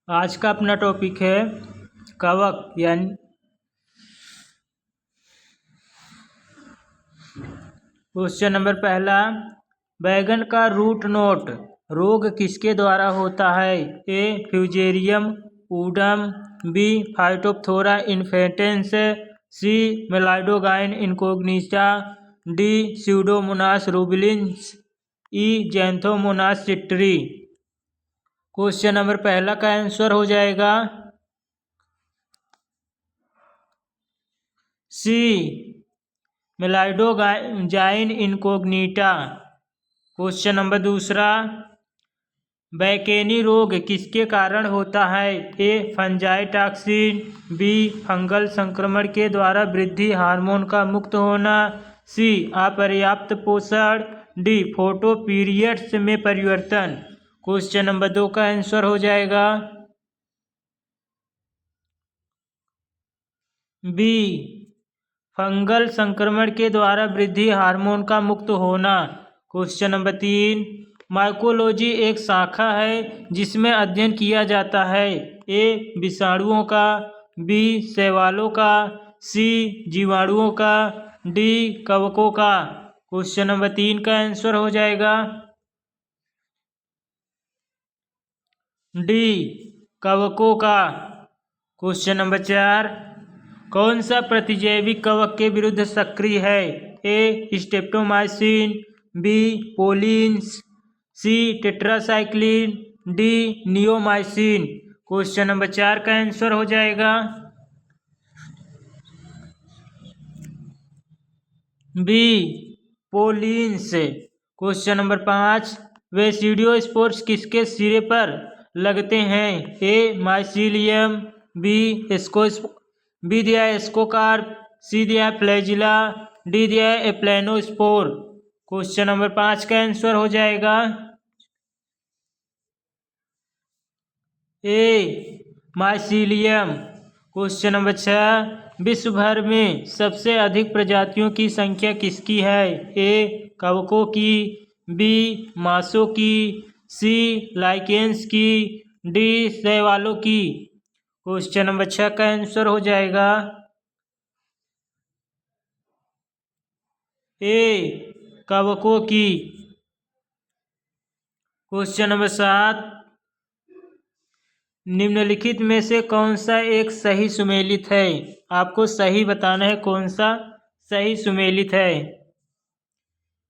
आज का अपना टॉपिक है कवक यानी क्वेश्चन नंबर पहला, बैगन का रूट नोट रोग किसके द्वारा होता है? A fusarium ऊडम, B Phytophthora इन्फेक्टेंस, C मेलाइडोगाइन incognita, D Pseudomonas रूबिलिंस, E Xanthomonas चिट्री। Question number पहला का आंसर हो जाएगा सी मेलाइडोजाइन इनकोग्निटा। क्वेश्चन नंबर दूसरा, बैकेनी रोग किसके कारण होता है? ए फंजाई टॉक्सिन, बी फंगल संक्रमण के द्वारा वृद्धि हार्मोन का मुक्त होना, सी अपर्याप्त पोषण, डी फोटो पीरियड्स में परिवर्तन। क्वेश्चन नंबर 2 का आंसर हो जाएगा बी फंगल संक्रमण के द्वारा वृद्धि हार्मोन का मुक्त होना। क्वेश्चन नंबर 3, माइकोलॉजी एक शाखा है जिसमें अध्ययन किया जाता है। ए विषाणुओं का, बी शैवालों का, सी जीवाणुओं का, डी कवकों का। क्वेश्चन नंबर 3 का आंसर हो जाएगा डी कवकों का। क्वेश्चन नंबर 4, कौन सा प्रतिजैवी कवक के विरुद्ध सक्रिय है? A streptomycin, B polyenes, C tetracycline, D neomycin. Question number 4 का आंसर हो जाएगा B polyenes. Question number 5, basidiospores किसके सिरे पर लगते हैं? A mycelium, B ascus, B दिया है एस्कोकार्प, सी दिया है फ्लैजिला, डी दिया है एप्लेनोस्पोर। क्वेश्चन नंबर 5 का आंसर हो जाएगा ए माइसीलियम। क्वेश्चन नंबर 6, विश्व भर में सबसे अधिक प्रजातियों की संख्या किसकी है? ए कवकों की, बी मांसों की, सी लाइकेंस की, डी शैवालों की। क्वेश्चन नंबर 6 का आंसर हो जाएगा ए कवकों की। क्वेश्चन नंबर 7, निम्नलिखित में से कौन सा एक सही सुमेलित है? आपको सही बताना है कौन सा सही सुमेलित है।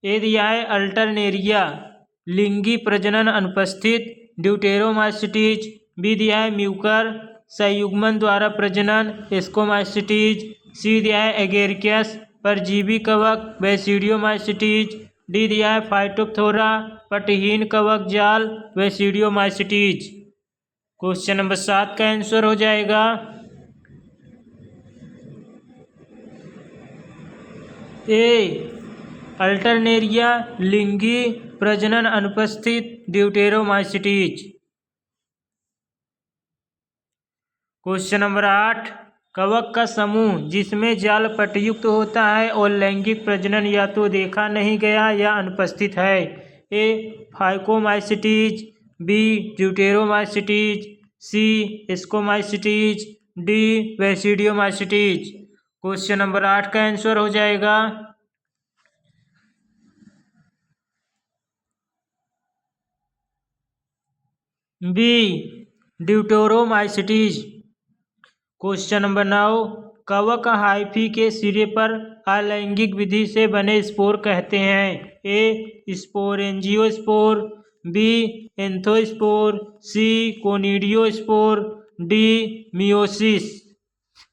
ए दिया है अल्टरनेरिया, लिंगी प्रजनन अनुपस्थित, ड्यूटेरोमाइसिटीज, बी दिया है म्यूकर, संयुग्मन द्वारा प्रजनन, एस्कोमाइसिटीज, सी दिया है एगेरिकस, परजीवी कवक, बेसिडियोमाइसिटीज, डी दिया है फाइटोप्थोरा, पटहीन कवक जाल, बेसिडियोमाइसिटीज। क्वेश्चन नंबर 7 का आंसर हो जाएगा ए अल्टरनेरिया, लिंगी प्रजनन अनुपस्थित, ड्यूटेरोमाइसिटीज। क्वेश्चन नंबर 8, कवक का समूह जिसमें जाल पटयुक्त होता है और लैंगिक प्रजनन या तो देखा नहीं गया या अनुपस्थित है। A phycomycetes, B deuteromycetes, C ascomycetes, D basidiomycetes. Question number 8 का आंसर हो जाएगा बी ड्यूटेरोमाइसिटीज। क्वेश्चन नंबर 9, कवक हाइफी के सिरे पर अलैंगिक विधि से बने स्पोर कहते हैं। ए स्पोरेंजियोस्पोर, बी एंथोस्पोर, सी कोनिडियोस्पोर, डी मियोसिस,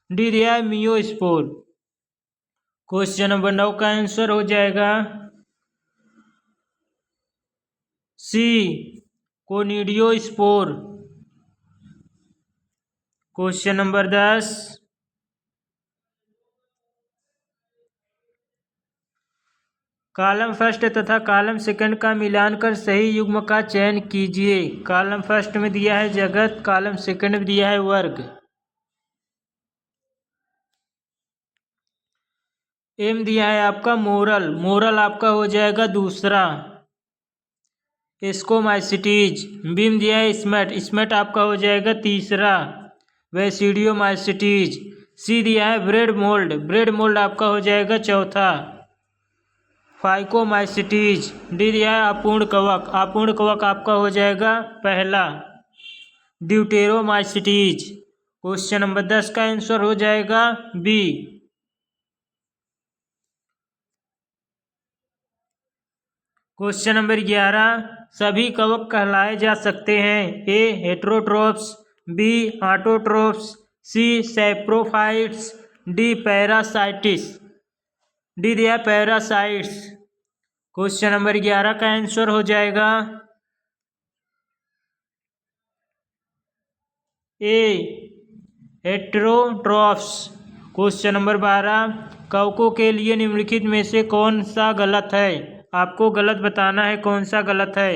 डी दिया है मियोस्पोर। क्वेश्चन नंबर 9 का आंसर हो जाएगा सी कोनिडियोस्पोर। क्वेश्चन नंबर 10, कॉलम फर्स्ट तथा कॉलम सेकंड का मिलान कर सही युग्म का चयन कीजिए। कॉलम फर्स्ट में दिया है जगत, कॉलम सेकंड में दिया है वर्ग। एम दिया है आपका मोरल, मोरल आपका हो जाएगा दूसरा। एस्कोमाइसिटीज। बीम दिया है स्मेट, स्मेट आपका हो जाएगा तीसरा। वेसिडियोमाइसिटीज। सी दिया है ब्रेड मोल्ड, ब्रेड मोल्ड आपका हो जाएगा चौथा। फाइकोमाइसिटीज। डी दिया है अपूर्ण कवक, अपूर्ण कवक आपका हो जाएगा पहला। ड्यूटेरोमाइसिटीज। क्वेश्चन नंबर 10 का आंसर हो जाएगा बी। क्वेश्चन नंबर 11, सभी कवक कहलाए जा सकते हैं। ए हेटेरोट्रोप्स, बी ऑटोट्रोप्स, सी सैप्रोफाइट्स, डी पैरासाइटिस। डी दिया पैरासाइट्स। क्वेश्चन नंबर 11 का आंसर हो जाएगा ए हेटेरोट्रोप्स। क्वेश्चन नंबर 12, कवकों के लिए निम्नलिखित में से कौन सा गलत है। आपको गलत बताना है कौन सा गलत है।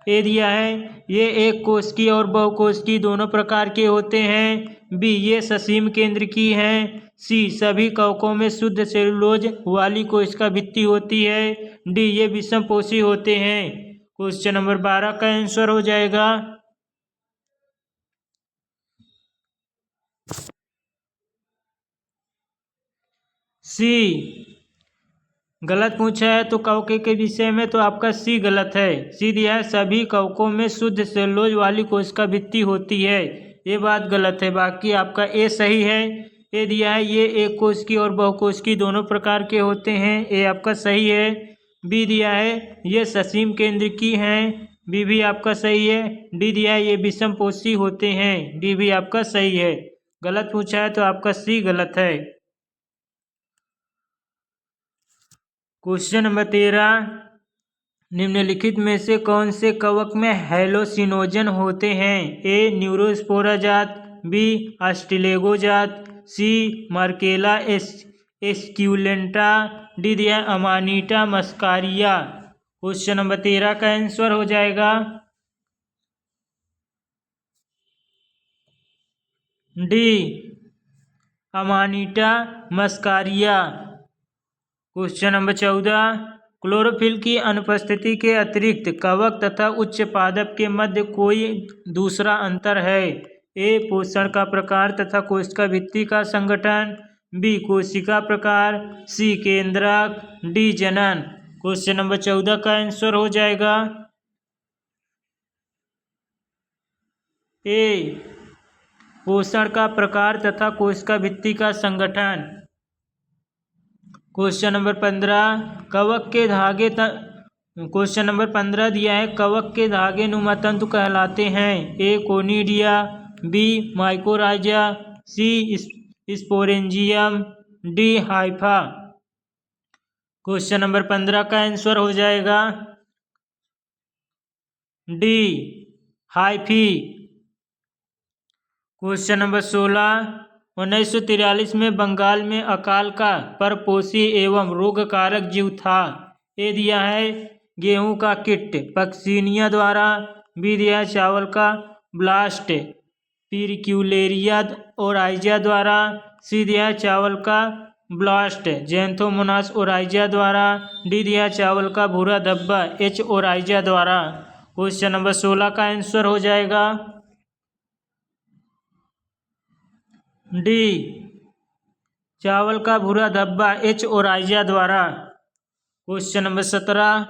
ए दिया है ये एक कोशिकीय और बहुकोशिकीय दोनों प्रकार के होते हैं। बी ये ससीम केंद्र की हैं। सी सभी कवकों में शुद्ध सेलुलोज वाली कोशिका भित्ति होती है। डी ये विषमपोषी होते हैं। क्वेश्चन नंबर 12 का आंसर हो जाएगा सी। गलत पूछा है तो कवके के विषय में तो आपका सी गलत है। सी दिया है सभी कवकों में शुद्ध सेलुलोज वाली कोशिका भित्ति होती है, ये बात गलत है। बाकी आपका ए सही है। ए दिया है ये एक कोशिकीय और बहुकोशिकीय दोनों प्रकार के होते हैं, ए आपका सही है। बी दिया है ये ससीम केंद्र की हैं, बी भी आपका सही है। डी दिया है ये विषमपोषी होते हैं, डी भी आपका सही है। गलत पूछा है तो आपका सी गलत है। क्वेश्चन नंबर 13, निम्नलिखित में से कौन से कवक में हैलोसिनोजन होते हैं। ए न्यूरोस्पोरा जात, बी आस्टिलेगो जात, सी मार्केला एस्क्यूलेंटा, डी दिया अमानिटा मस्कारिया। क्वेश्चन नंबर 13 का आंसर हो जाएगा डी अमानिटा मस्कारिया। क्वेश्चन नंबर 14, क्लोरोफिल की अनुपस्थिति के अतिरिक्त कवक तथा उच्च पादप के मध्य कोई दूसरा अंतर है। ए पोषण का प्रकार तथा कोशिका भित्ति का संगठन, बी कोशिका प्रकार, सी केंद्रक, डी जनन। क्वेश्चन नंबर 14 का आंसर हो जाएगा ए पोषण का प्रकार तथा कोशिका भित्ति का संगठन। क्वेश्चन नंबर 15, कवक के धागे क्वेश्चन नंबर 15 दिया है कवक के धागे नुमा तंतु कहलाते हैं। A conidia, B mycorrhiza, C sporangium, D hypha. Question number 15 का आंसर हो जाएगा डी हाइफी। क्वेश्चन नंबर 16, 1943 में बंगाल में अकाल का परपोषी एवं रोगकारक जीव था। ए दिया है गेहूं का किट पक्सिनिया द्वारा, बी दिया है चावल का ब्लास्ट पिरिक्यूलेरिया ओराइजा द्वारा, सी दिया है चावल का ब्लास्ट जैंथोमोनास ओराइजा द्वारा, डी दिया है चावल का भूरा धब्बा एच ओराइजा द्वारा। क्वेश्चन नंबर 16 का आंसर हो जाएगा डी चावल का भूरा धब्बा एच ओराइजा द्वारा। क्वेश्चन नंबर 17,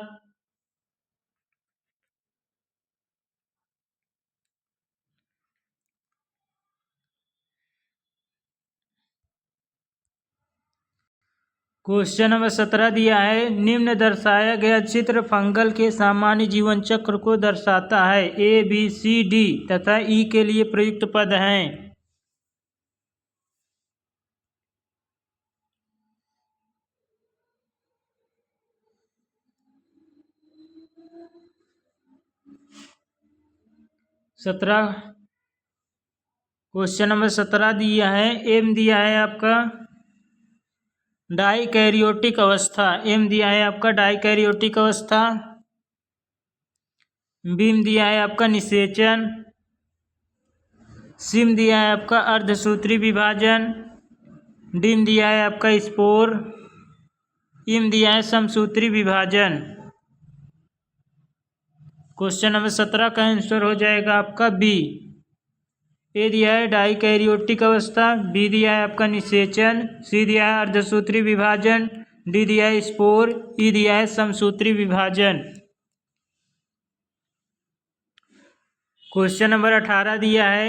क्वेश्चन नंबर 17 दिया है निम्न दर्शाया गया चित्र फंगल के सामान्य जीवन चक्र को दर्शाता है। ए बी सी डी तथा ई के लिए प्रयुक्त पद हैं। क्वेश्चन नंबर 17 दिया है एम दिया है आपका डाइकैरियोटिक अवस्था, एम दिया है आपका डाइकैरियोटिक अवस्था। बीम दिया है आपका निषेचन, सिम दिया है आपका अर्धसूत्री विभाजन, डिम दिया है आपका स्पोर, इम दिया है समसूत्री विभाजन। क्वेश्चन नंबर 17 का आंसर हो जाएगा आपका बी। ए दिया है डाइकैरियोटिक अवस्था, बी दिया है आपका निषेचन, सी दिया है अर्धसूत्री विभाजन, डी दिया है स्पोर, ई दिया है समसूत्री विभाजन। क्वेश्चन नंबर 18 दिया है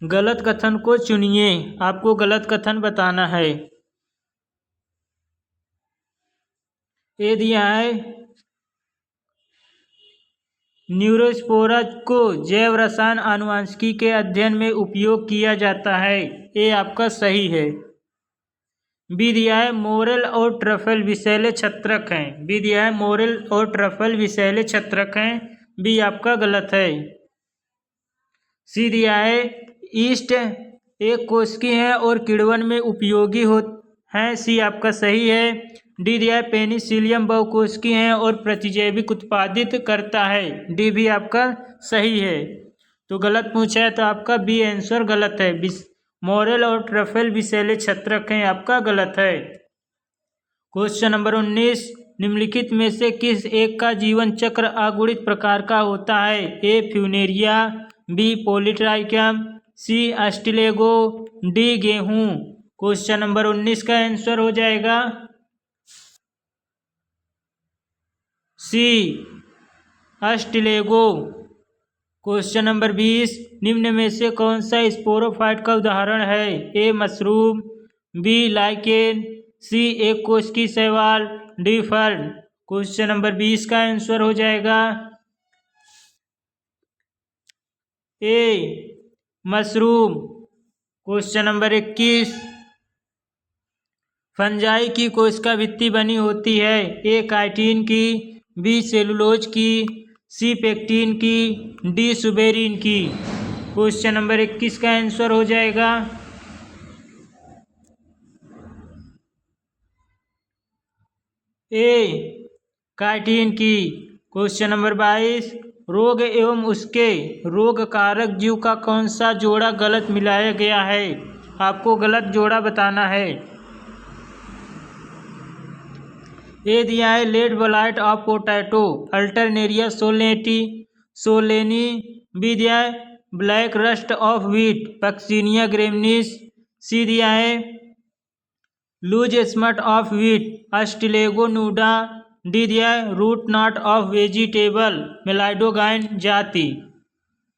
गलत कथन को चुनिए, आपको गलत कथन बताना है। ए दिया है न्यूरोस्पोरा को जैव रसायन आनुवंशिकी के अध्ययन में उपयोग किया जाता है, ये आपका सही है। बी दिया है मोरेल और ट्रफल विषैले छत्रक हैं, बी दिया है मोरेल और ट्रफल विषैले छत्रक हैं, बी आपका गलत है। सी दिया है ईस्ट एक कोशिकी है और किण्वन में उपयोगी हैं, सी आपका सही है। डी दिया है पेनिसिलियम बहुकोशिकी है और प्रतिजैविक उत्पादित करता है, डी भी आपका सही है। तो गलत पूछा है तो आपका बी आंसर गलत है, मोरेल और ट्रफल विषैले छत्रक हैं, आपका गलत है। क्वेश्चन नंबर 19 निम्नलिखित में से किस एक का जीवन चक्र अगुणित प्रकार का होता है? ए फ्यूनेरिया, बी पॉलीट्राइकम, सी अस्टिलेगो, डी गेहूं। क्वेश्चन नंबर 19 का आंसर हो जाएगा सी अस्टिलेगो। क्वेश्चन नंबर 20 निम्न में से कौन सा स्पोरोफाइट का उदाहरण है? ए मशरूम, बी लाइकेन, सी एक कोशिकीय शैवाल, डी फर्न। क्वेश्चन नंबर 20 का आंसर हो जाएगा ए मशरूम। क्वेश्चन नंबर 21 फंजाई की कोशिका भित्ति बनी होती है? ए काइटिन की, बी सेलुलोज की, सी पेक्टिन की, डी सुबेरिन की। क्वेश्चन नंबर 21 का आंसर हो जाएगा ए काइटिन की। क्वेश्चन नंबर 22 रोग एवं उसके रोग कारक जीव का कौन सा जोड़ा गलत मिलाया गया है? आपको गलत जोड़ा बताना है। ए दिया है late blight of potato Alternaria solani, B दिया है black rust of wheat Puccinia graminis, C दिया है loose smut of wheat Ustilago nuda, D दिया है root knot of vegetable Meloidogyne जाति।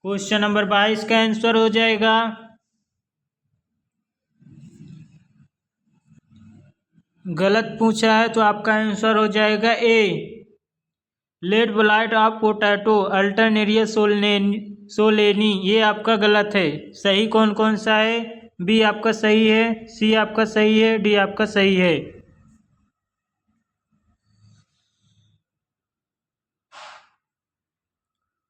क्वेश्चन नंबर 22 का आंसर हो जाएगा गलत पूछा है तो आपका आंसर हो जाएगा A late blight of potato Alternaria solani, ये आपका गलत है। सही कौन कौन सा है? बी आपका सही है, सी आपका सही है, डी आपका सही है।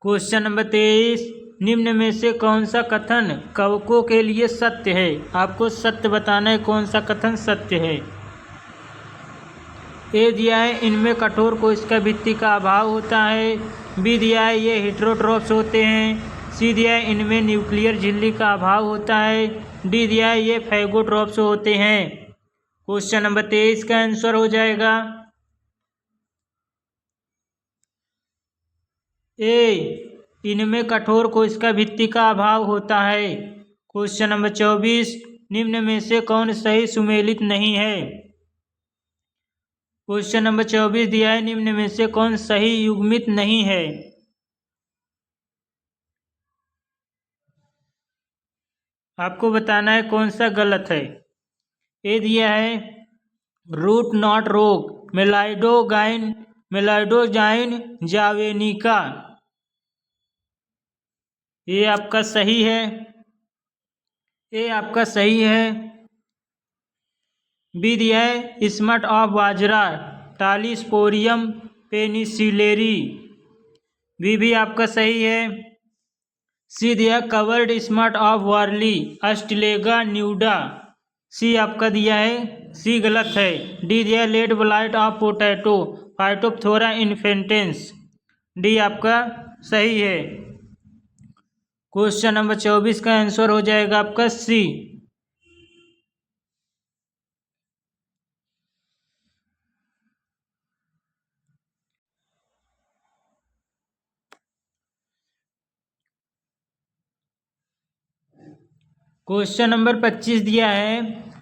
क्वेश्चन नंबर 23 निम्न में से कौन सा कथन कवकों के लिए सत्य है? आपको सत्य बताना है कौन सा कथन सत्य है। ए दिया है इनमें कठोर कोशिका भित्ति का अभाव होता है, बी दिया है ये हेटेरोट्रॉप्स होते हैं, सी दिया है इनमें न्यूक्लियर झिल्ली का अभाव होता है, डी दिया है ये फैगोट्रॉप्स होते हैं। क्वेश्चन नंबर 23 का आंसर हो जाएगा ए इनमें कठोर कोशिका भित्ति का अभाव होता है। क्वेश्चन नंबर 24 निम्न में से कौन सही सुमेलित नहीं है? क्वेश्चन नंबर 24 दिया है निम्न में से कौन सही युग्मित नहीं है? आपको बताना है कौन सा गलत है। ए दिया है रूट नॉट रोग मेलाइडोजाइन जावेनिका, ये आपका सही है, ये आपका सही है। बी दिया है smut of bajra Tolyposporium penicillariae, B भी आपका सही है। सी दिया covered smut of barley Ustilago nuda, C आपका दिया है सी गलत है। डी दिया late blight of potato Phytophthora infestans, D आपका सही है। क्वेश्चन नंबर 24 का आंसर हो जाएगा आपका सी। क्वेश्चन नंबर 25 दिया है,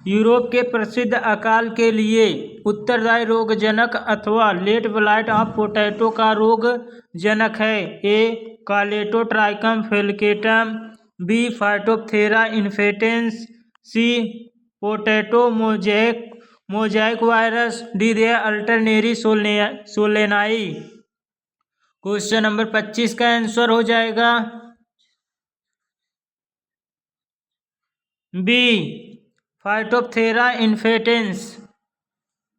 यूरोप के प्रसिद्ध अकाल के लिए उत्तरदायी रोगजनक अथवा लेट ब्लाइट ऑफ पोटैटो का रोगजनक है। ए कालेटोट्राइकम फेलिकेटम, बी फाइटोप्थेरा इन्फेक्टेंस, सी पोटैटो मोजाइक वायरस, डी दे अल्टरनेरी सोलेनाई। क्वेश्चन नंबर 25 का आंसर हो जाएगा बी फाइटोप्थेरा इन्फेक्टेंस।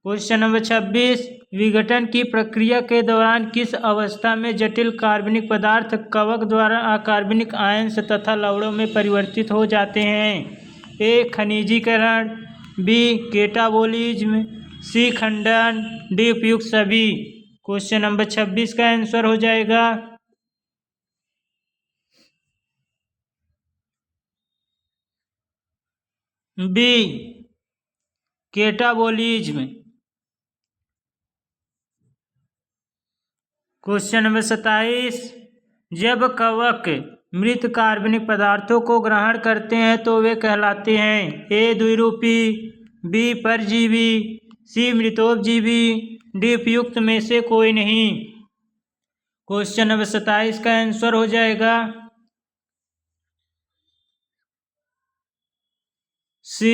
क्वेश्चन नंबर 26, विघटन की प्रक्रिया के दौरान किस अवस्था में जटिल कार्बनिक पदार्थ कवक द्वारा अकार्बनिक आयंस तथा लवणों में परिवर्तित हो जाते हैं? ए खनिजीकरण, बी केटाबोलिज्म, सी खंडन, डी उपयुक्त सभी। क्वेश्चन नंबर 26 का आंसर हो जाएगा बी केटाबोलिज्म। क्वेश्चन नंबर 27, जब कवक मृत कार्बनिक पदार्थों को ग्रहण करते हैं तो वे कहलाते हैं? ए द्विरूपी, बी परजीवी, सी मृतोपजीवी, डी उपयुक्त में से कोई नहीं। क्वेश्चन नंबर 27 का आंसर हो जाएगा सी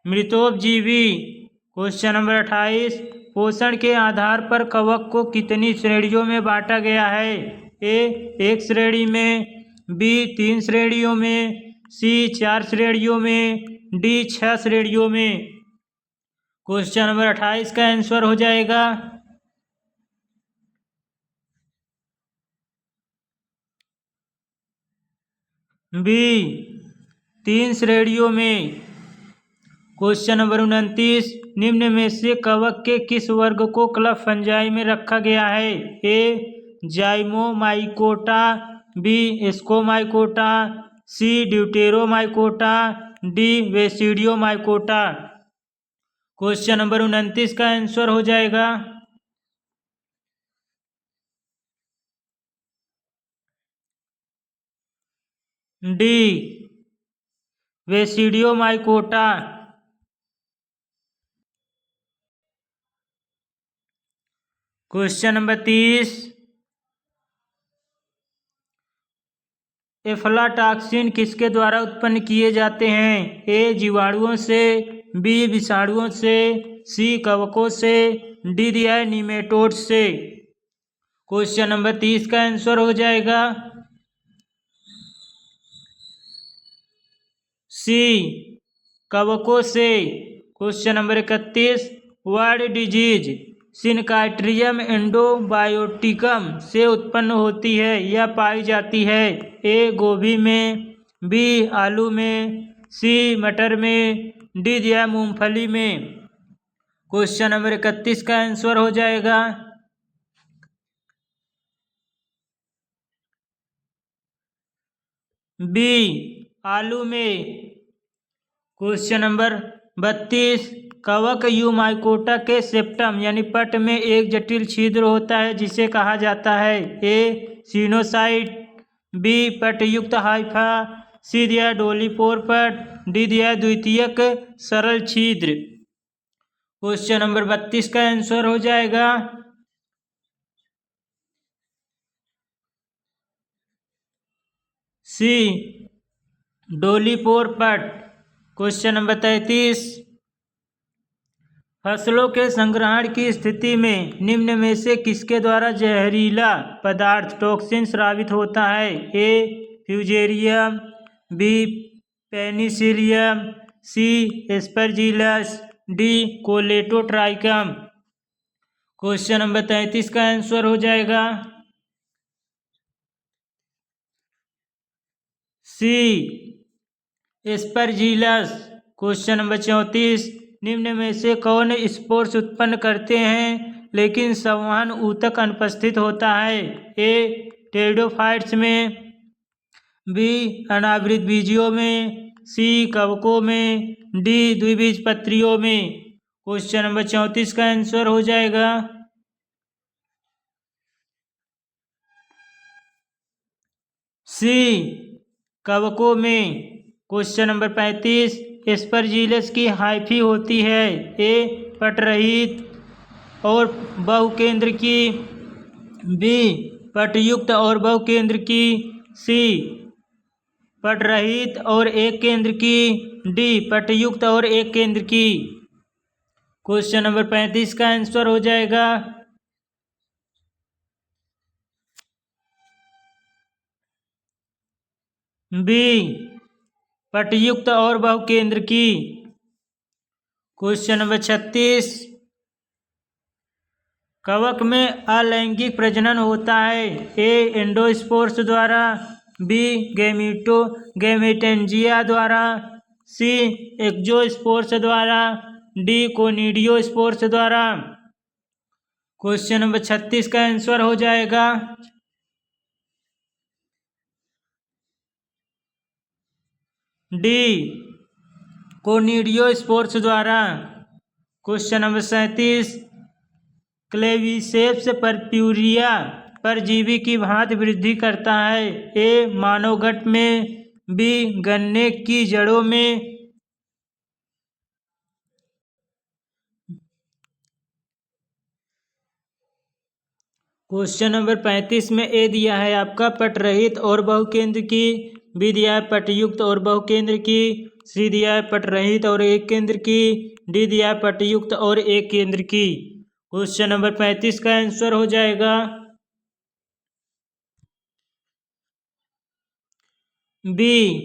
मृतोपजीवी। क्वेश्चन नंबर 28, पोषण के आधार पर कवक को कितनी श्रेणियों में बांटा गया है? ए एक श्रेणी में, बी 3 श्रेणियों में, सी 4 श्रेणियों में, डी 6 श्रेणियों में। क्वेश्चन नंबर 28 का आंसर हो जाएगा बी 3 श्रेणियों में। क्वेश्चन नंबर 29, निम्न में से कवक के किस वर्ग को क्लब फंजाई में रखा गया है? ए जाइमोमाइकोटा, बी स्कोमाइकोटा, सी ड्यूटेरोमाइकोटा, डी वेसिडियोमाइकोटा। क्वेश्चन नंबर 29 का आंसर हो जाएगा डी वेसिडियोमाइकोटा। क्वेश्चन नंबर 30, एफ्लाटॉक्सिन किसके द्वारा उत्पन्न किए जाते हैं? ए जीवाणुओं से, बी विषाणुओं से, सी कवकों से, डी दिया निमेटोड से। क्वेश्चन नंबर 30 का आंसर हो जाएगा सी कवकों से। क्वेश्चन नंबर 31, वर्ड डिजीज सिनकाइट्रियम एंडोबायोटिकम से उत्पन्न होती है या पाई जाती है? ए गोभी में, बी आलू में, सी मटर में, डी दिया मूंगफली में। क्वेश्चन नंबर 31 का आंसर हो जाएगा बी आलू में। क्वेश्चन नंबर 32, कवक यूमाइकोटा के सेप्टम यानी पट में एक जटिल छिद्र होता है जिसे कहा जाता है? ए सिनोसाइट, बी पटयुक्त हाइफा, सी दिया डोलीपोर पट, डी दिया द्वितीयक सरल छिद्र। क्वेश्चन नंबर 32 का आंसर हो जाएगा सी डोलीपोर पट। क्वेश्चन नंबर 33, फसलों के संग्रहण की स्थिति में निम्न में से किसके द्वारा जहरीला पदार्थ टॉक्सिन स्रावित होता है? A Fusarium, B Penicillium, C Aspergillus, D Colletotrichum. Question number 33 का आंसर हो जाएगा सी एस्परजिलस। क्वेश्चन नंबर 34, निम्न में से कौन स्पोर्स उत्पन्न करते हैं लेकिन संवहन ऊतक अनुपस्थित होता है? ए टेरिडोफाइट्स में, बी अनावृत बीजियों में, सी कवकों में, डी द्विबीजपत्रियों में। क्वेश्चन नंबर 34 का आंसर हो जाएगा सी कवकों में। क्वेश्चन नंबर 35, एस्परजिलस की हाइफी होती है। ए पटरहित और बहुकेंद्र की, बी पटयुक्त और बहुकेंद्र की, सी पटरहित और एक केंद्र की, डी पटयुक्त और एक केंद्र की। क्वेश्चन नंबर 35 का आंसर हो जाएगा बी पटयुक्त और बहुकेंद्र की। क्वेश्चन नंबर 36, कवक में अलैंगिक प्रजनन होता है। ए एंडोस्पोर्स द्वारा, बी गैमेटेंजिया द्वारा, सी एक्सोस्पोर्स द्वारा, डी कोनिडियोस्पोर्स द्वारा। क्वेश्चन नंबर 36 का आंसर हो जाएगा डी कोनिडियोस्पोर्स द्वारा। क्वेश्चन नंबर 37, क्लेविसेप्स परप्यूरिया परजीवी की भांति वृद्धि करता है। ए मानव गट में, बी गन्ने की जड़ों में, क्वेश्चन नंबर 35 में ए दिया है आपका पटरहित और बहुकेंद्र की, बी दिया है पटयुक्त और बहुकेंद्र की, सी दिया है पटरहित और एक केंद्र की, डी दिया है पटयुक्त और एक केंद्र की। क्वेश्चन नंबर 35 का आंसर हो जाएगा बी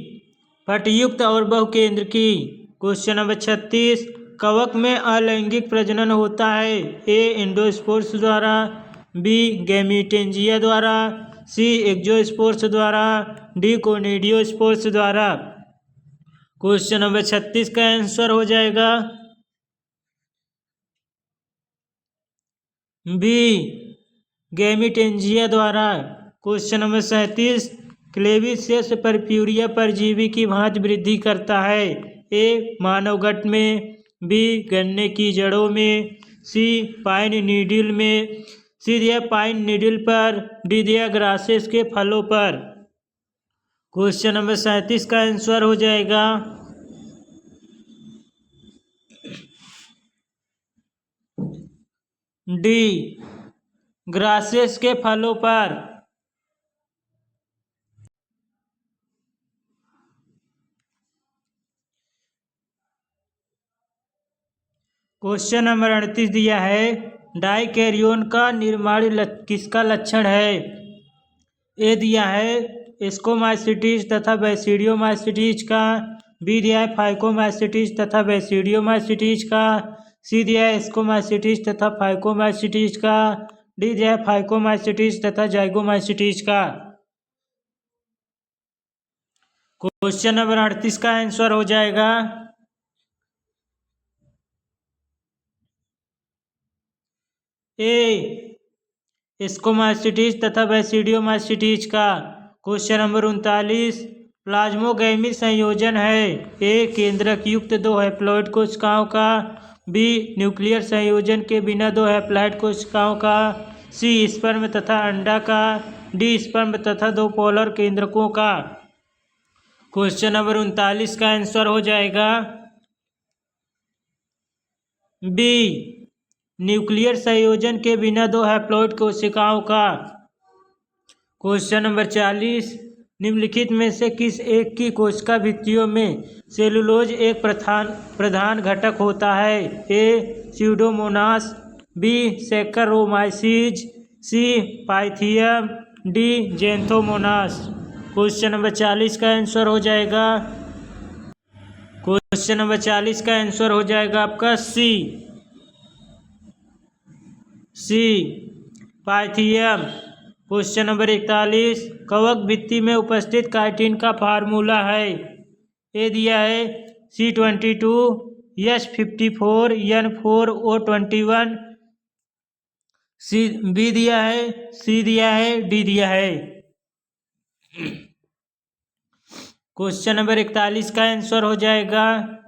पटयुक्त और बहुकेंद्र की। क्वेश्चन नंबर 36, कवक में अलैंगिक प्रजनन होता है। ए एंडोस्पोर्स द्वारा, बी गैमेटेंजिया द्वारा, सी एक्सोस्पोर्स द्वारा, डी कोनिडियोस्पोर्स द्वारा। क्वेश्चन नंबर 36 का आंसर हो जाएगा बी गैमेटेंजिया द्वारा। क्वेश्चन नंबर 37, क्लेविसेप्स परप्यूरिया परजीवी की भांति वृद्धि करता है। ए मानव गट में, बी गन्ने की जड़ों में, सी पाइन नीडल में, सी दिया पाइन नीडल पर, डी दिया ग्रासेस के फलों पर। क्वेश्चन नंबर 37 का आंसर हो जाएगा डी ग्रासेस के फलों पर। क्वेश्चन नंबर 38 दिया है, डाइकैरियोन का निर्माण किसका लक्षण है। ए दिया है स्कोमाइसिटीज तथा बैसिडियोमाइसिटीज का, बी दिया है फाइकोमाइसिटीज तथा बैसिडियोमाइसिटीज का, सी दिया है स्कोमाइसिटीज तथा फाइकोमाइसिटीज का, डी दिया है फाइकोमाइसिटीज तथा जाइगोमाइसिटीज का। क्वेश्चन नंबर 38 का आंसर हो जाएगा ए स्कोमाइसिटीज तथा बैसिडियोमाइसिटीज का। क्वेश्चन नंबर 39, प्लाज्मोगैमी संयोजन है। ए केंद्रक युक्त दो हैप्लॉइड कोशिकाओं का, बी न्यूक्लियर संयोजन के बिना दो हैप्लॉइड कोशिकाओं का, सी स्पर्म तथा अंडा का, डी स्पर्म तथा दो पोलर केंद्रकों का। क्वेश्चन नंबर 39 का आंसर हो जाएगा बी न्यूक्लियर संयोजन के बिना दो हैप्लॉइड कोशिकाओं का। क्वेश्चन नंबर 40, निम्नलिखित में से किस एक की कोशिका भित्तियों में सेलुलोज एक प्रधान घटक होता है। A Pseudomonas, B Saccharomyces, C Pythium, D Xanthomonas. Question number 40 का आंसर हो जाएगा क्वेश्चन नंबर 40 का आंसर हो जाएगा आपका सी पाइथियम। क्वेश्चन नंबर 41, कवक भित्ति में उपस्थित काइटिन का फार्मूला है। ए दिया है C22 H54 N4O21, बी दिया है, सी दिया है, डी दिया है। क्वेश्चन नंबर 41 का आंसर हो जाएगा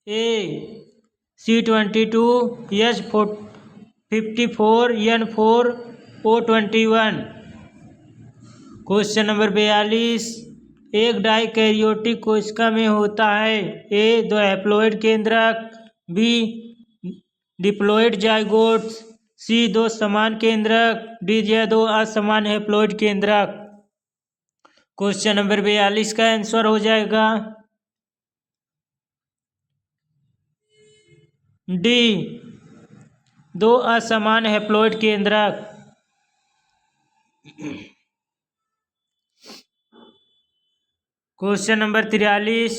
ए C22 H54 N4O21। Question number 42, एक डाइकैरियोटिक कोशिका में होता है ए 2 हैप्लॉइड केंद्रक, बी डिप्लॉइड जाइगोट्स, सी 2 समान केंद्रक, डी 2 असमान हैप्लॉइड केंद्रक। क्वेश्चन नंबर 42 का आंसर हो जाएगा डी 2 असमान हैप्लॉइड केंद्रक। क्वेश्चन नंबर 43,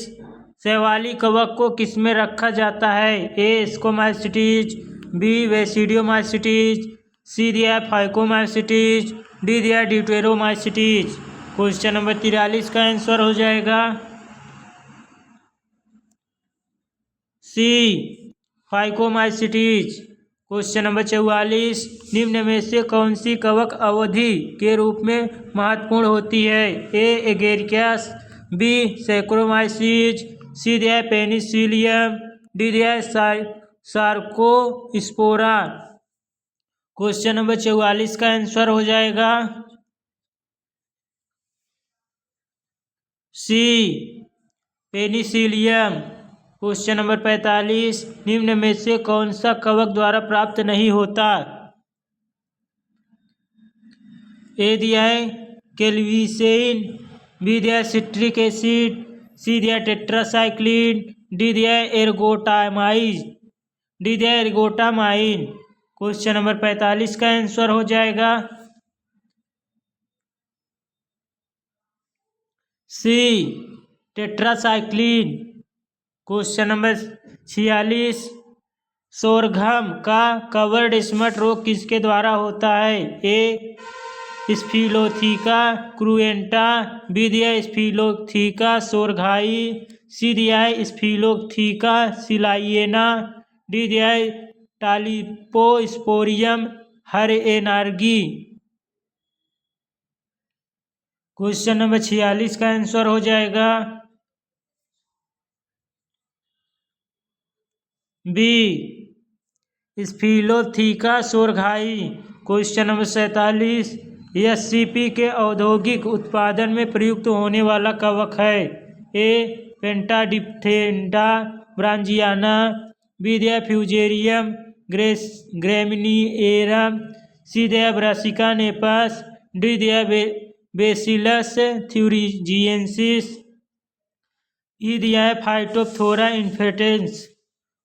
शैवाली कवक को किसमें रखा जाता है ए स्कोमाइसिटीज, बी वेसिडियोमाइसिटीज, सी दिया फाइकोमाइसिटीज, डी दिया ड्यूटेरोमाइसिटीज। क्वेश्चन नंबर 43 का आंसर हो जाएगा सी फाइकोमाइसिटीज। क्वेश्चन नंबर 44, निम्न में से कौन सी कवक अवधि के रूप में महत्वपूर्ण होती है ए एगेरिकस, बी सैक्रोमाइसीज, सी दिया पेनिसिलियम, डी दिया सार्कोस्पोरा। क्वेश्चन नंबर 44 का आंसर हो जाएगा सी पेनिसिलियम। क्वेश्चन नंबर 45, निम्न में से कौन सा कवक द्वारा प्राप्त नहीं होता ए दिया है केल्विसेइन, बी दिया सिट्रिक एसिड, सी दिया टेट्रासाइक्लिन, डी दिया एर्गोटामाइज, डी दिया एर्गोटामाइन। क्वेश्चन नंबर 45 का आंसर हो जाएगा सी टेट्रासाइक्लिन। क्वेश्चन नंबर 46, सोरघम का कवर्ड स्मट रोग किसके द्वारा होता है ए स्फिलोथीका क्रुएंटा, बी दिया स्फिलोथीका सोरघाई, सी दिया है स्फिलोथीका सिलाइएना, डी दिया है टालिपोस्पोरियम हरेनार्गी। क्वेश्चन नंबर 46 का आंसर हो जाएगा बी स्फिलोथीका सोरघाई। क्वेश्चन नंबर 47, एससीपी के औद्योगिक उत्पादन में प्रयुक्त होने वाला कवक है ए पेंटाडिप्थेरा ब्रांजियाना, बी दिया फ्यूजेरियम ग्रेमिनिएरम, सी दिया ब्रासिका नेपस, डी दिया बेसिलस थ्यूरिजिएंसिस, ई दिया है फाइटोप्थोरा इन्फेटेंस।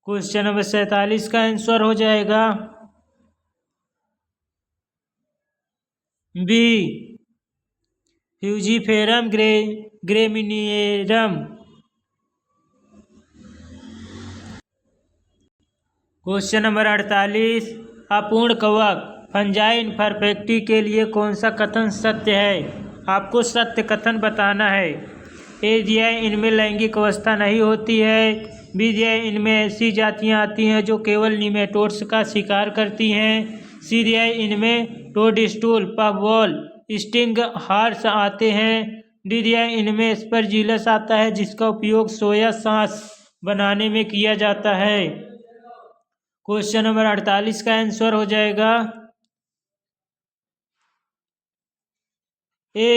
क्वेश्चन नंबर 47 का आंसर हो जाएगा बी फ्यूजीफेरम ग्रेमिनिएरम। क्वेश्चन नंबर 48, अपूर्ण कवक फंजाई इन्फरपेक्टी के लिए कौन सा कथन सत्य है। आपको सत्य कथन बताना है ए दिया इनमें लैंगिक अवस्था नहीं होती है, बी दिया इनमें ऐसी जातियां आती हैं जो केवल निमेटोड्स का शिकार करती हैं, सी दिया इनमें टोडस्टूल पफबॉल स्टिंग हार्स आते हैं, डी दिया इनमें स्पर्जिलस आता है जिसका उपयोग सोया सॉस बनाने में किया जाता है। क्वेश्चन नंबर 48 का आंसर हो जाएगा ए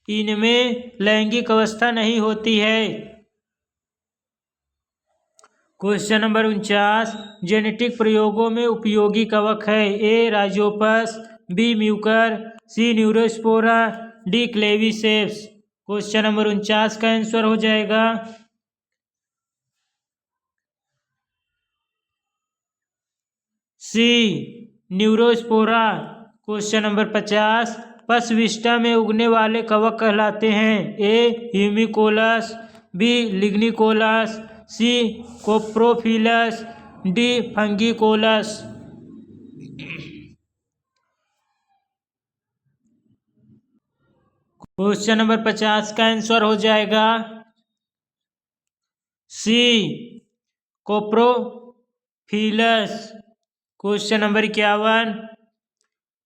इनमें लैंगिक अवस्था नहीं होती है। क्वेश्चन नंबर 49, जेनेटिक प्रयोगों में उपयोगी कवक है A Rhizopus, B Mucor, C Neurospora, D Claviceps. Question number 49 का आंसर हो जाएगा सी न्यूरोस्पोरा। क्वेश्चन नंबर 50, पसविष्टा में उगने वाले कवक कहलाते हैं A humicolous, B lignicolous, C coprophilous, D fungicolous. Question number 50 का आंसर हो जाएगा C coprophilous. Question number 51,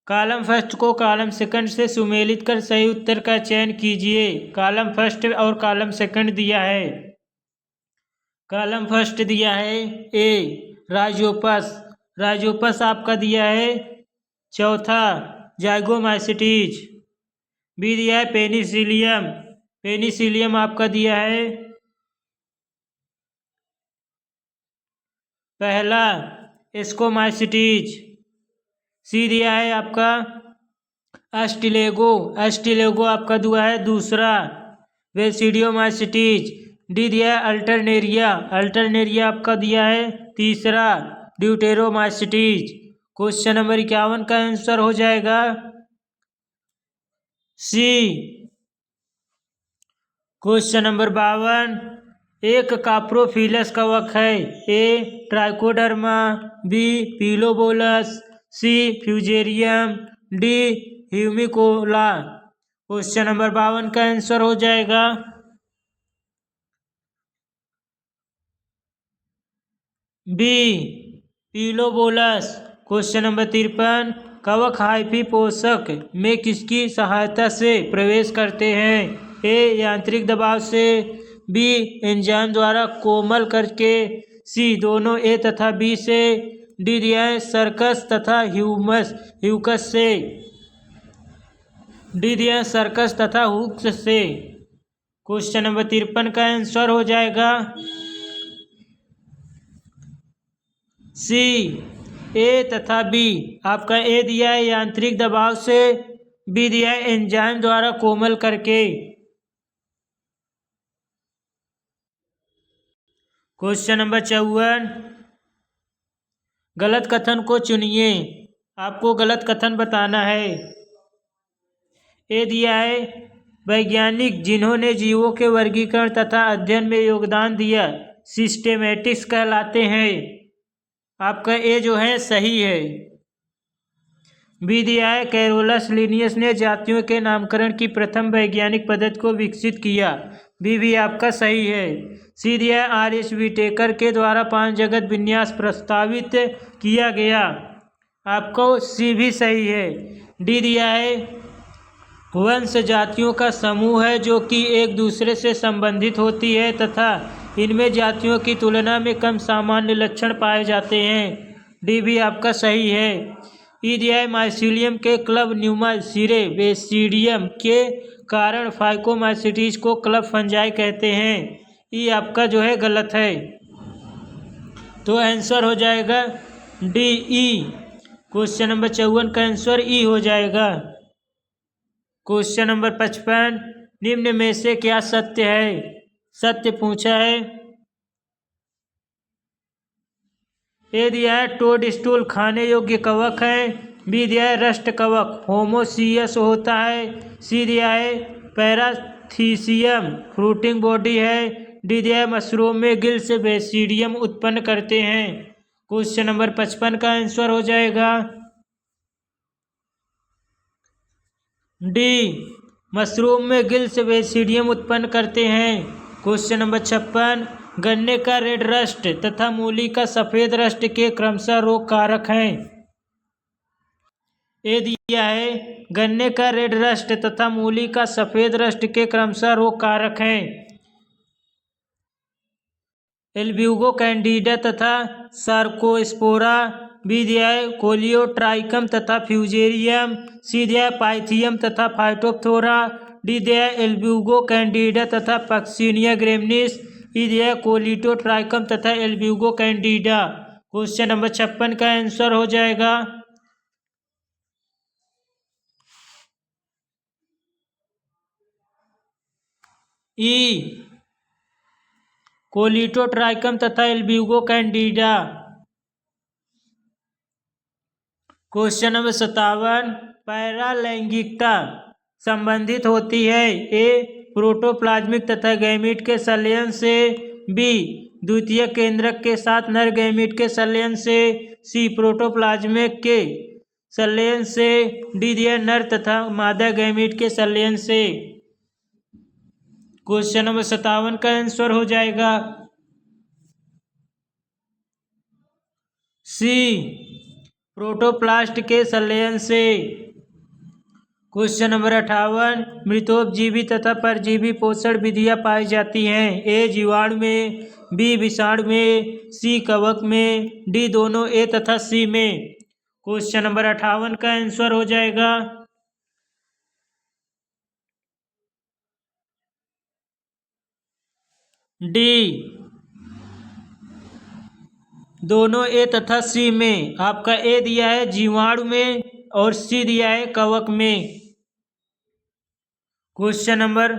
column first को कॉलम सेकंड से सुमेलित कर सही उत्तर का चयन कीजिए। कॉलम फर्स्ट और कॉलम सेकंड दिया है। कॉलम फर्स्ट दिया है ए राइजोपस, राइजोपस आपका दिया है चौथा जाइगोमाइसिटीज, बी दिया है पेनिसिलियम, पेनिसिलियम आपका दिया है पहला एस्कोमाइसिटीज। सी दिया है आपका एस्टिलेगो, एस्टिलेगो आपका दुआ है दूसरा वेसिडियोमाइसिटीज। डी दिया है अल्टरनेरिया, अल्टरनेरिया आपका दिया है तीसरा ड्यूटेरोमाइसिटीज। क्वेश्चन नंबर 51 का आंसर हो जाएगा सी। क्वेश्चन नंबर 52, एक काप्रोफिलस कवक है। ए ट्राइकोडर्मा, बी पिलोबोलस, सी फ्यूजेरियम, डी ह्यूमिकोला। क्वेश्चन नंबर 52 का आंसर हो जाएगा बी पिलोबोलस। क्वेश्चन नंबर 53, कवक हाइफी पोषक में किसकी सहायता से प्रवेश करते हैं। ए यांत्रिक दबाव से, बी एंजाइम द्वारा कोमल करके, सी दोनों ए तथा बी से, डी दिया है सर्कस तथा ह्यूकस से, डी दिया है सर्कस तथा हुक्स से। क्वेश्चन नंबर 53 का आंसर हो जाएगा सी ए तथा बी। आपका ए दिया है यांत्रिक दबाव से, बी दिया है एंजाइम द्वारा कोमल करके। क्वेश्चन नंबर 54, गलत कथन को चुनिए। आपको गलत कथन बताना है। ए दिया है वैज्ञानिक जिन्होंने जीवों के वर्गीकरण तथा अध्ययन में योगदान दिया सिस्टेमेटिक्स कहलाते हैं। आपका ए जो है सही है। बी दिया है कैरोलस लिनियस ने जातियों के नामकरण की प्रथम वैज्ञानिक पद्धति को विकसित किया। बी भी आपका सही है। सी दिया है आर.एच. व्हिटेकर के द्वारा 5 जगत विन्यास प्रस्तावित किया गया। आपको सी भी सही है। डी दिया है वंश जातियों का समूह है जो कि एक दूसरे से संबंधित होती है तथा इनमें जातियों की तुलना में कम सामान्य लक्षण पाए जाते हैं। डी भी आपका सही है। ई दिया है माइसीलियम के क्लब न्यूमा सिरे बेसिडियम के कारण फाइकोमाइसिटीज को क्लब फंजाई कहते हैं। ई आपका जो है गलत है, तो आंसर हो जाएगा डी ई। क्वेश्चन नंबर 54 का आंसर ई हो जाएगा। क्वेश्चन नंबर 55, निम्न में से क्या सत्य है। सत्य पूछा है। ए दिया है टोडस्टूल खाने योग्य कवक है। बी दिया है रस्ट कवक होमोसियस होता है। सी दिया है पैराथीसियम फ्रूटिंग बॉडी है। डी दिया है मशरूम में गिल से बेसिडियम उत्पन्न करते हैं। क्वेश्चन नंबर 55 का आंसर हो जाएगा डी, मशरूम में गिल से बेसिडियम उत्पन्न करते हैं। क्वेश्चन नंबर 56, गन्ने का रेड रस्ट तथा मूली का सफेद रस्ट के क्रमशः रोग कारक हैं। ए दिया है गन्ने का रेड रस्ट तथा मूली का सफेद रस्ट के क्रमशः रोग कारक हैं एल्ब्यूगो कैंडिडा तथा सार्कोस्पोरा। बी दिया है कोलियोट्राइकम तथा फ्यूजेरियम। सी दिया है पाइथियम तथा फाइटोप्थोरा। डी दिया है एल्ब्यूगो कैंडिडा तथा पक्सिनिया ग्रेमिनिस। ई दिया है कोलियोट्राइकम तथा एल्ब्यूगो कैंडिडा। क्वेश्चन नंबर 56 का आंसर हो जाएगा ई, कोलियोट्राइकम तथा एल्ब्यूगो कैंडिडा। क्वेश्चन नंबर 57, पैरालैंगिकता संबंधित होती है। ए प्रोटोप्लाज्मिक तथा गैमीट के संलयन से। बी द्वितीय केंद्रक के साथ नर गैमीट के संलयन से। सी प्रोटोप्लाज्मिक के संलयन से। डी दिया नर तथा मादा गैमीट के संलयन से। क्वेश्चन नंबर 57 का आंसर हो जाएगा सी, प्रोटोप्लास्ट के संलयन से। क्वेश्चन नंबर 58, मृतोपजीवी तथा परजीवी पोषण विधियां पाई जाती हैं। ए जीवाणु में, बी विषाणु में, सी कवक में, डी दोनों ए तथा सी में। क्वेश्चन नंबर 58 का आंसर हो जाएगा डी दोनों ए तथा सी में। आपका ए दिया है जीवाणु में और सी दिया है कवक में। क्वेश्चन नंबर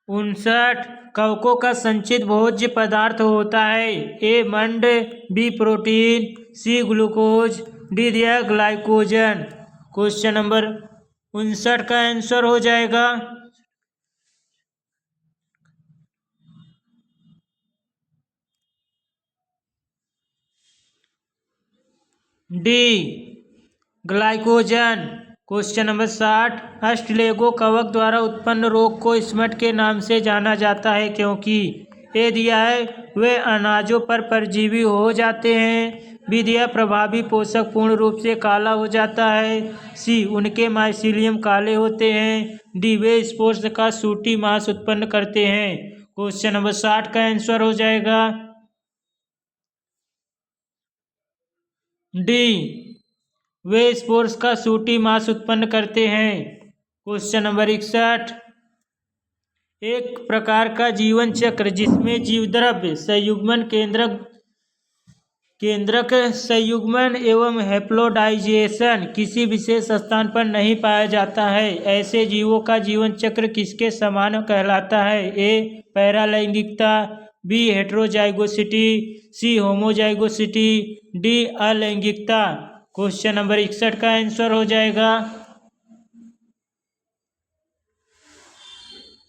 59, कवकों का संचित भोज्य पदार्थ होता है। ए मंड, B protein, C glucose, D दिया ग्लाइकोजन। क्वेश्चन नंबर 59 का आंसर हो जाएगा डी ग्लाइकोजन। क्वेश्चन नंबर 60, अष्टलेगो कवक द्वारा उत्पन्न रोग को स्मट के नाम से जाना जाता है क्योंकि ए दिया है वे अनाजों पर परजीवी हो जाते हैं, बी दिया प्रभावी पोषक पूर्ण रूप से काला हो जाता है, सी उनके माइसीलियम काले होते हैं, डी वे स्पोर्स का सूटी मांस उत्पन्न करते हैं। क्वेश्चन नंबर 60 का आंसर हो जाएगा डी वे स्पोर्स का सूटी मांस उत्पन्न करते हैं। क्वेश्चन नंबर 61, एक प्रकार का जीवन चक्र जिसमें जीवद्रव्य संयुग्मन केंद्रक संयुग्मन एवं हैप्लोडाइजेशन किसी विशेष स्थान पर नहीं पाया जाता है, ऐसे जीवों का जीवन चक्र किसके समान कहलाता है? ए पैरालैंगिकता, बी हेटेरोजाइगोसिटी, सी होमोजाइगोसिटी, डी अलैंगिकता। क्वेश्चन नंबर 61 का आंसर हो जाएगा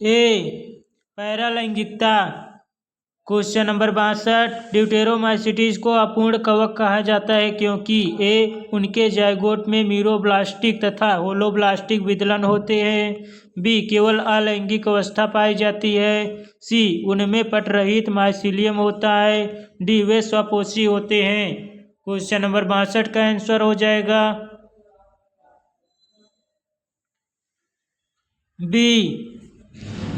ए पैरालैंगिकता। क्वेश्चन नंबर 62, ड्यूटेरोमाइसिटीज को अपूर्ण कवक कहा जाता है क्योंकि ए उनके जाइगोट में मीरोब्लास्टिक तथा होलोब्लास्टिक विदलन होते हैं, बी केवल अलैंगिक अवस्था पाई जाती है, सी उनमें पटरहित माइसीलियम होता है, डी वे स्वपोषी होते हैं। क्वेश्चन नंबर 62 का आंसर हो जाएगा बी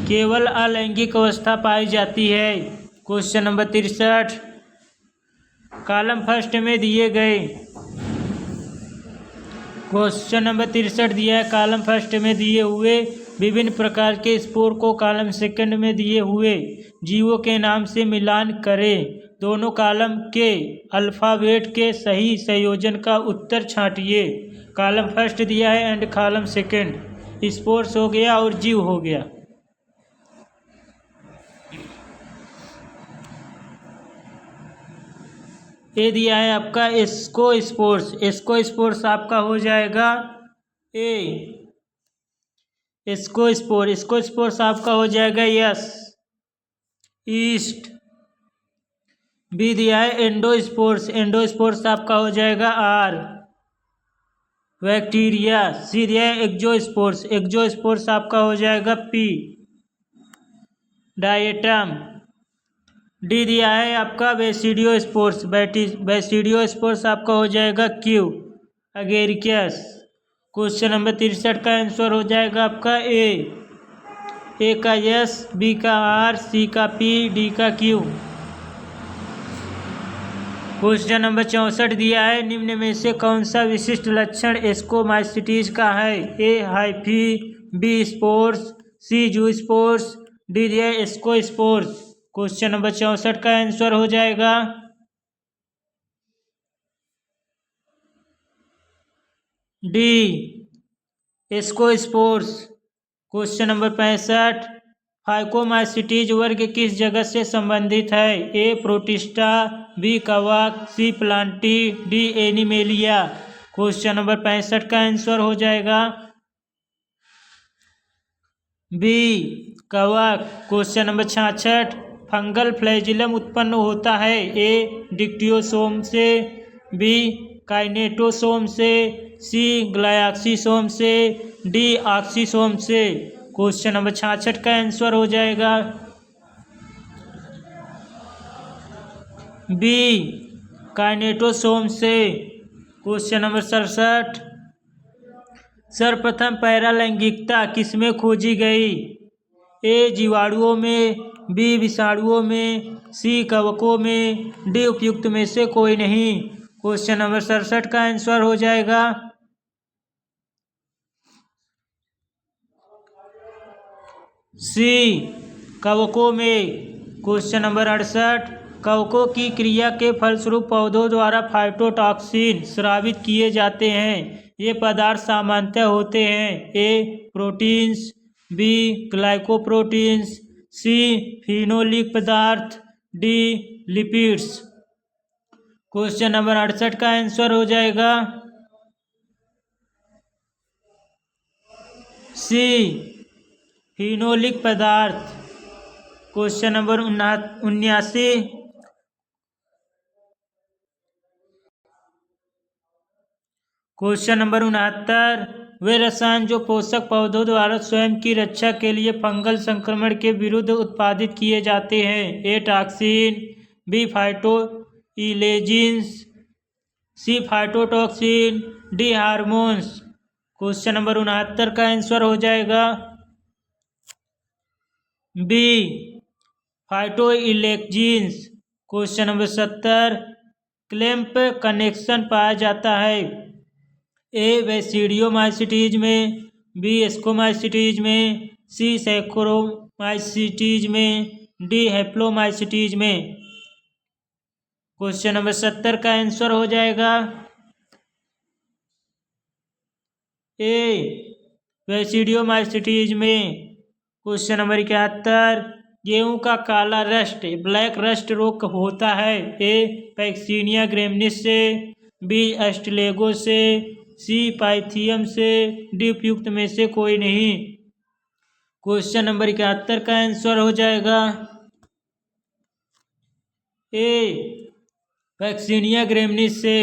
केवल अलैंगिक अवस्था पाई जाती है। क्वेश्चन नंबर 63, कॉलम फर्स्ट में दिए गए क्वेश्चन नंबर 63 दिया है कॉलम फर्स्ट में दिए हुए विभिन्न प्रकार के स्पोर को कॉलम सेकंड में दिए हुए जीवों के नाम से मिलान करें। दोनों कॉलम के अल्फ़ाबेट के सही संयोजन का उत्तर छांटिए। कॉलम फर्स्ट दिया है एंड कॉलम सेकंड, स्पोर्स हो गया और जीव हो गया। ये दिया है आपका एस्कोस्पोर्स, एस्कोस्पोर्स आपका हो जाएगा ए एस्कोस्पोर्स आपका हो जाएगा यस ईस्ट। बी दिया है एंडोस्पोर्स, एंडोस्पोर्स आपका हो जाएगा आर बैक्टीरिया। सी दिया है एक्जोस्पोर्स, एक्जोस्पोर्स आपका हो जाएगा पी डायटम। डी दिया है आपका बेसिडियोस्पोर्स, बेसिडियोस्पोर्स आपका हो जाएगा क्यू अगेरिकस। क्वेश्चन नंबर 63 का आंसर हो जाएगा आपका ए का यस, बी का आर, सी का पी, डी का क्यू। क्वेश्चन नंबर 64 दिया है निम्न में से कौन सा विशिष्ट लक्षण एस्कोमाइसिटीज का है? ए हाइफी, बी स्पोर्स, सी जूस्पोर्स, डी दिया है एस्कोस्पोर्स। क्वेश्चन नंबर 64 का आंसर हो जाएगा D ascospores. Question number 65, phycomycetes वर्ग किस जगत से संबंधित है? ए प्रोटिस्टा, बी कवक, C Plantae, D Animalia. Question number 65 का आंसर हो जाएगा बी कवक। क्वेश्चन नंबर 66, फंगल फ्लैजिलम उत्पन्न होता है ए डिक्टियोसोम से, बी काइनेटोसोम से, सी ग्लाइक्सिसोम से, डी ऑक्सीसोम से। क्वेश्चन नंबर 66 का आंसर हो जाएगा बी काइनेटोसोम से। क्वेश्चन नंबर 67, सर्वप्रथम पैरालैंगिकता किसमें खोजी गई? ए जीवाणुओं में, बी विषाणुओं में, सी कवकों में, डी उपयुक्त में से कोई नहीं। क्वेश्चन नंबर 67 का आंसर हो जाएगा सी कवकों में। क्वेश्चन नंबर 68, कवकों की क्रिया के फलस्वरूप पौधों द्वारा फाइटोटॉक्सिन स्रावित किए जाते हैं। ये पदार्थ सामान्यतः होते हैं ए प्रोटीन्स, बी ग्लाइकोप्रोटीन्स, सी फिनोलिक पदार्थ, डी लिपिड्स। क्वेश्चन नंबर 68 का आंसर हो जाएगा सी फिनोलिक पदार्थ। क्वेश्चन नंबर 79, क्वेश्चन नंबर 69, वे रसायन जो पोषक पौधों द्वारा स्वयं की रक्षा के लिए फंगल संक्रमण के विरुद्ध उत्पादित किए जाते हैं। A toxin, B phytoalexins, C phytotoxin, D hormones. Question number 69 का आंसर हो जाएगा B phytoalexins. Question number 70, clamp connection पाया जाता है ए वेसिडियोमाइसिटीज में, बी एस्कोमाइसिटीज में, सी सैक्रोमाइसिटीज में, डी हैप्लोमाइसिटीज में। क्वेश्चन नंबर 70 का आंसर हो जाएगा ए वेसिडियोमाइसिटीज में। क्वेश्चन नंबर 71, गेहूं का काला रस्ट ब्लैक रस्ट रोग होता है ए पैक्सीनिया ग्रेमिनिस से, बी एस्टिलेगो से, सी पाइथियम से, डी उपयुक्त में से कोई नहीं। क्वेश्चन नंबर 71 का आंसर हो जाएगा ए पैक्सीनिया ग्रेमिनिस से।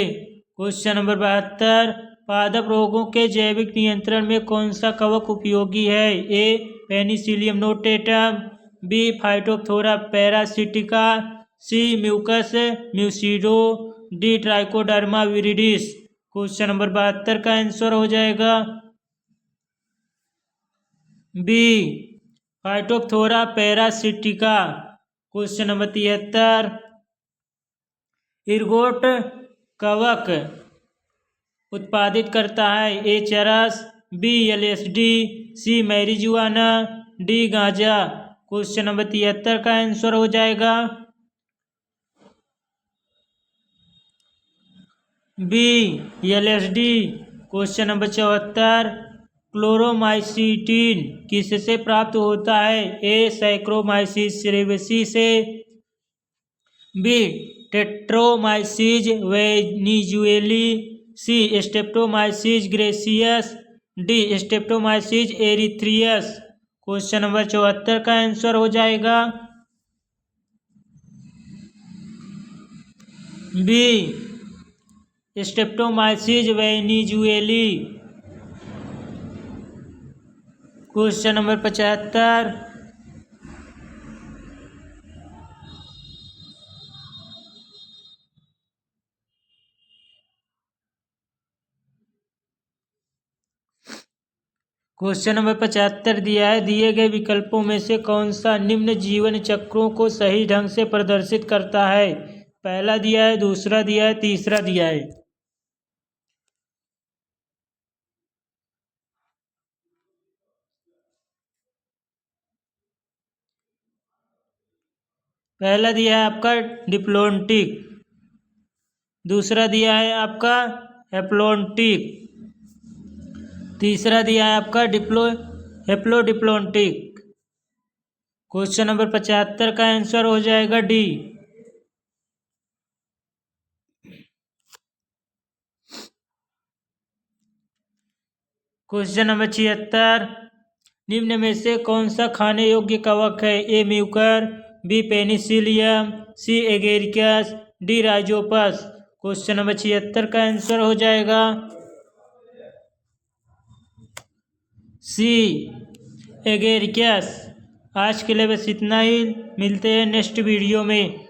क्वेश्चन नंबर 72, पादप रोगों के जैविक नियंत्रण में कौन सा कवक उपयोगी है A Penicillium notatum, B Phytophthora parasitica, C mucus mucedo, D Trichoderma viridis. Question number 72 का आंसर हो जाएगा B Phytophthora parasitica. Question number 73, ergot कवक उत्पादित करता है ए चरस, B LSD, C marijuana, D गांजा। क्वेश्चन नंबर 73 का आंसर हो जाएगा B LSD. Question number 74, chloromycetin किससे प्राप्त होता है ए सैक्रोमाइसिस सेरेवेसी से, B Tetromyces venezuelae, C Streptomyces griseus, D Streptomyces erythreus. Question number 74 का आंसर हो जाएगा B Streptomyces venezuelae. Question number 75, question number 75 दिया है, दिए गए विकल्पों में से कौन सा निम्न जीवन चक्रों को सही ढंग से प्रदर्शित करता है। पहला दिया है, दूसरा दिया है, तीसरा दिया है। पहला दिया है आपका डिप्लोन्टिक, दूसरा दिया है आपका हैप्लोन्टिक, तीसरा दिया है आपका हैप्लोडिप्लोन्टिक। क्वेश्चन नंबर 75 का आंसर हो जाएगा डी। क्वेश्चन नंबर 76, निम्न में से कौन सा खाने योग्य कवक है A Mucor, B Penicillium, C Agaricus, D Rhizopus. Question number 76 का आंसर हो जाएगा सी एगेरिकस। आज के लिए बस इतना ही, मिलते हैं नेक्स्ट वीडियो में।